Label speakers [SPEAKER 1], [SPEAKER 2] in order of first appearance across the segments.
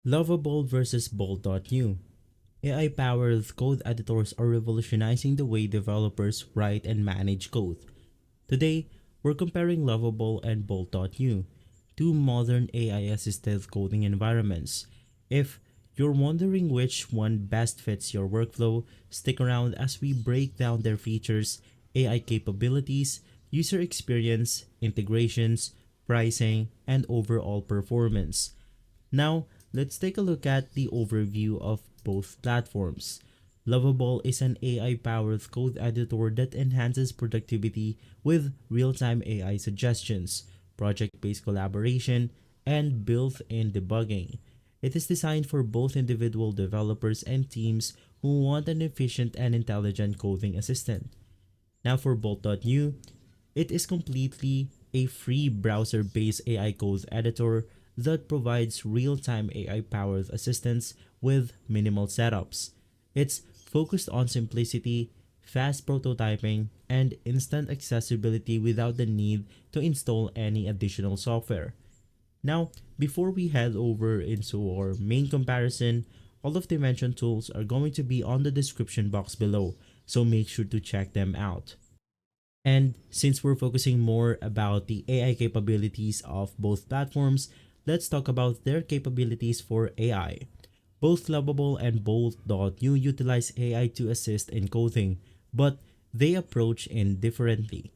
[SPEAKER 1] Loveable versus Bolt.new. AI-powered code editors are revolutionizing the way developers write and manage code. Today, we're comparing Loveable and Bolt.new, two modern AI-assisted coding environments. If you're wondering which one best fits your workflow, stick around as we break down their features, AI capabilities, user experience, integrations, pricing, and overall performance. Now, let's take a look at the overview of both platforms. Loveable is an AI-powered code editor that enhances productivity with real-time AI suggestions, project-based collaboration, and built-in debugging. It is designed for both individual developers and teams who want an efficient and intelligent coding assistant. Now for Bolt.new, it is completely a free browser-based AI code editor that provides real-time AI-powered assistance with minimal setups. It's focused on simplicity, fast prototyping, and instant accessibility without the need to install any additional software. Now, before we head over into our main comparison, all of the mentioned tools are going to be on the description box below, so make sure to check them out. And since we're focusing more about the AI capabilities of both platforms, let's talk about their capabilities for AI. Both Lovable and Bolt.new utilize AI to assist in coding, but they approach it differently.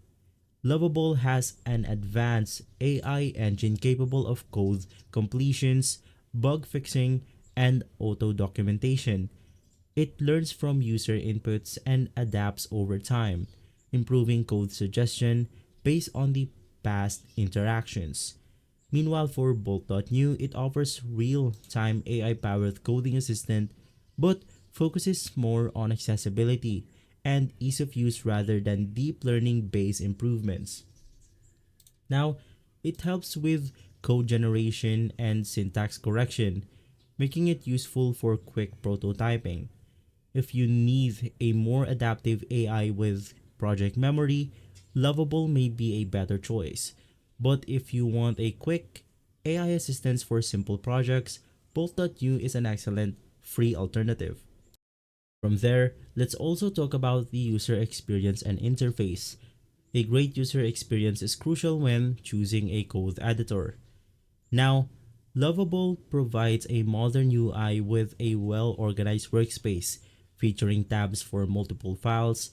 [SPEAKER 1] Lovable has an advanced AI engine capable of code completions, bug fixing, and auto documentation. It learns from user inputs and adapts over time, improving code suggestion based on the past interactions. Meanwhile, for Bolt.new, it offers real-time AI-powered coding assistant but focuses more on accessibility and ease of use rather than deep learning-based improvements. Now, it helps with code generation and syntax correction, making it useful for quick prototyping. If you need a more adaptive AI with project memory, Lovable may be a better choice. But if you want a quick AI assistance for simple projects, Bolt.new is an excellent free alternative. From there, let's also talk about the user experience and interface. A great user experience is crucial when choosing a code editor. Now, Lovable provides a modern UI with a well-organized workspace, featuring tabs for multiple files,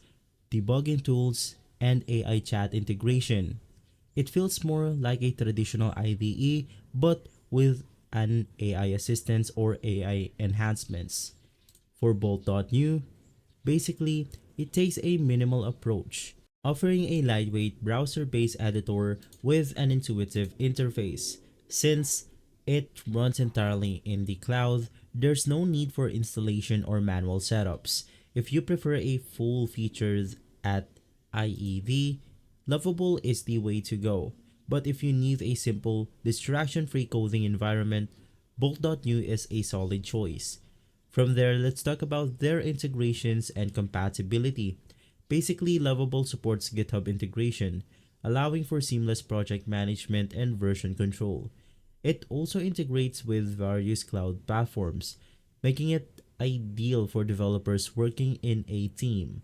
[SPEAKER 1] debugging tools, and AI chat integration. It feels more like a traditional IDE but with an AI assistance or AI enhancements. For Bolt.new, basically, it takes a minimal approach, offering a lightweight browser-based editor with an intuitive interface. Since it runs entirely in the cloud, there's no need for installation or manual setups. If you prefer a full features at IEV, Lovable is the way to go. But if you need a simple, distraction-free coding environment, Bolt.new is a solid choice. From there, let's talk about their integrations and compatibility. Basically, Lovable supports GitHub integration, allowing for seamless project management and version control. It also integrates with various cloud platforms, making it ideal for developers working in a team.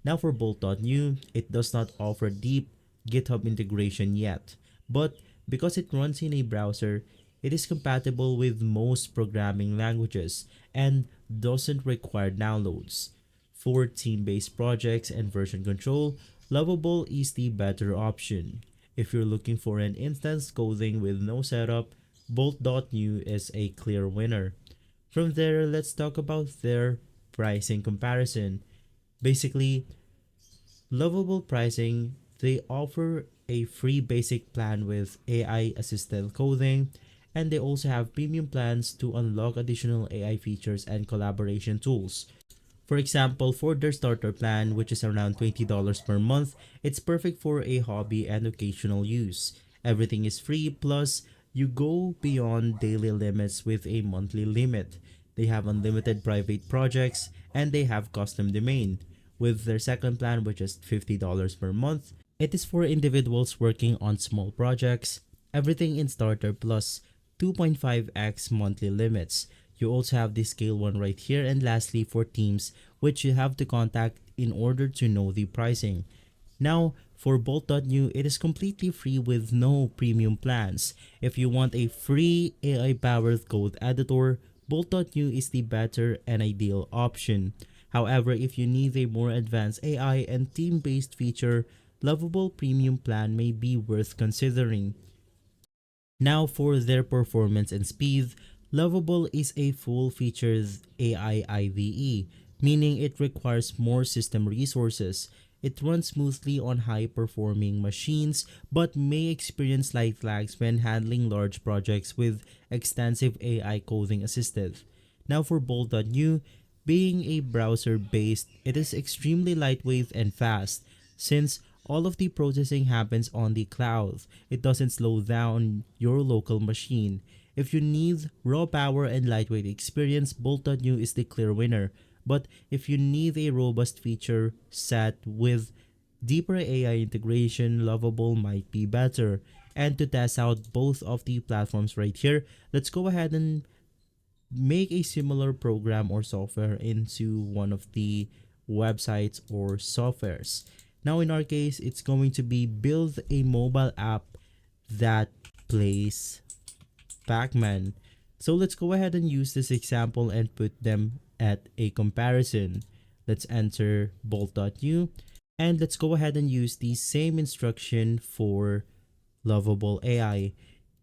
[SPEAKER 1] Now for Bolt.new, it does not offer deep GitHub integration yet, but because it runs in a browser, it is compatible with most programming languages and doesn't require downloads. For team-based projects and version control, Lovable is the better option. If you're looking for an instance coding with no setup, Bolt.new is a clear winner. From there, let's talk about their pricing comparison. Basically, Lovable pricing, they offer a free basic plan with AI assisted coding, and they also have premium plans to unlock additional AI features and collaboration tools. For example, for their starter plan, which is around $20 per month, it's perfect for a hobby and occasional use. Everything is free, plus you go beyond daily limits with a monthly limit. They have unlimited private projects and they have custom domain. With their second plan, which is $50 per month, it is for individuals working on small projects. Everything in Starter Plus 2.5x monthly limits. You also have the scale one right here, and lastly for teams, which you have to contact in order to know the pricing. Now, for Bolt.new, it is completely free with no premium plans. If you want a free AI-powered code editor, Bolt.new is the better and ideal option. However, if you need a more advanced AI and team-based feature, Loveable Premium plan may be worth considering. Now for their performance and speed, Loveable is a full-featured AI IDE, meaning it requires more system resources. It runs smoothly on high-performing machines but may experience slight lags when handling large projects with extensive AI coding assisted. Now for Bolt.new, being a browser-based, it is extremely lightweight and fast. Since all of the processing happens on the cloud, it doesn't slow down your local machine. If you need raw power and lightweight experience, Bolt.new is the clear winner. But if you need a robust feature set with deeper AI integration, Lovable might be better. And to test out both of the platforms right here, let's go ahead and make a similar program or software into one of the websites or softwares. Now in our case, it's going to be build a mobile app that plays Pac-Man. So let's go ahead and use this example and put them at a comparison. Let's enter Bolt.new and let's go ahead and use the same instruction for Loveable AI.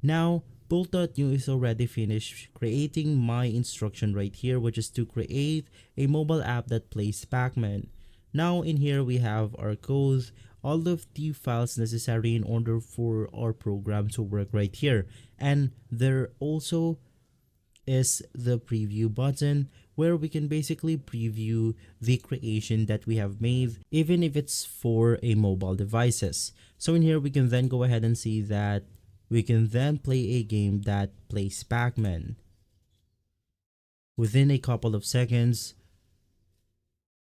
[SPEAKER 1] Now, Bolt.new is already finished creating my instruction right here, which is to create a mobile app that plays Pac-Man. Now in here we have our code, all of the files necessary in order for our program to work right here. And there also is the preview button where we can basically preview the creation that we have made even if it's for a mobile devices. So in here we can then go ahead and see that we can then play a game that plays Pac-Man. Within a couple of seconds,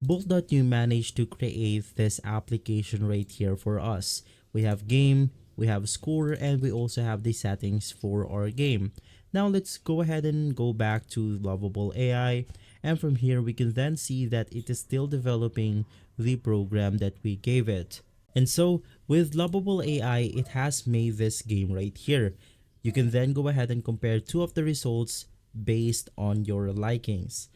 [SPEAKER 1] Bolt.new managed to create this application right here for us. We have game, we have score, and we also have the settings for our game. Now let's go ahead and go back to Loveable AI, and from here we can then see that it is still developing the program that we gave it. And so with Loveable AI, it has made this game right here. You can then go ahead and compare two of the results based on your likings.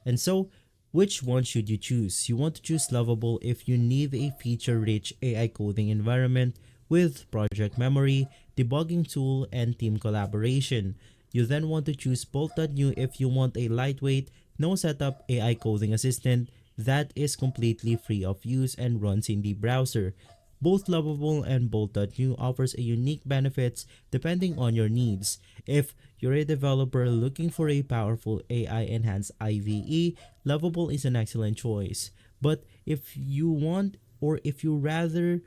[SPEAKER 1] And so, which one should you choose? You want to choose Loveable if you need a feature-rich AI coding environment with project memory, debugging tool, and team collaboration. You then want to choose Bolt.new if you want a lightweight, no setup AI coding assistant that is completely free of use and runs in the browser. Both Loveable and Bolt.new offers a unique benefits depending on your needs. If you're a developer looking for a powerful AI-enhanced IDE, Loveable is an excellent choice. But if you want or if you rather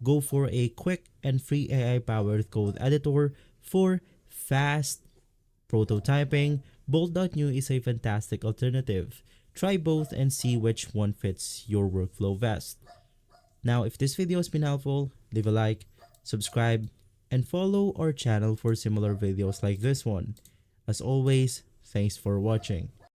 [SPEAKER 1] go for a quick and free AI-powered code editor for fast prototyping, Bolt.new is a fantastic alternative. Try both and see which one fits your workflow best. Now, if this video has been helpful, leave a like, subscribe, and follow our channel for similar videos like this one. As always, thanks for watching.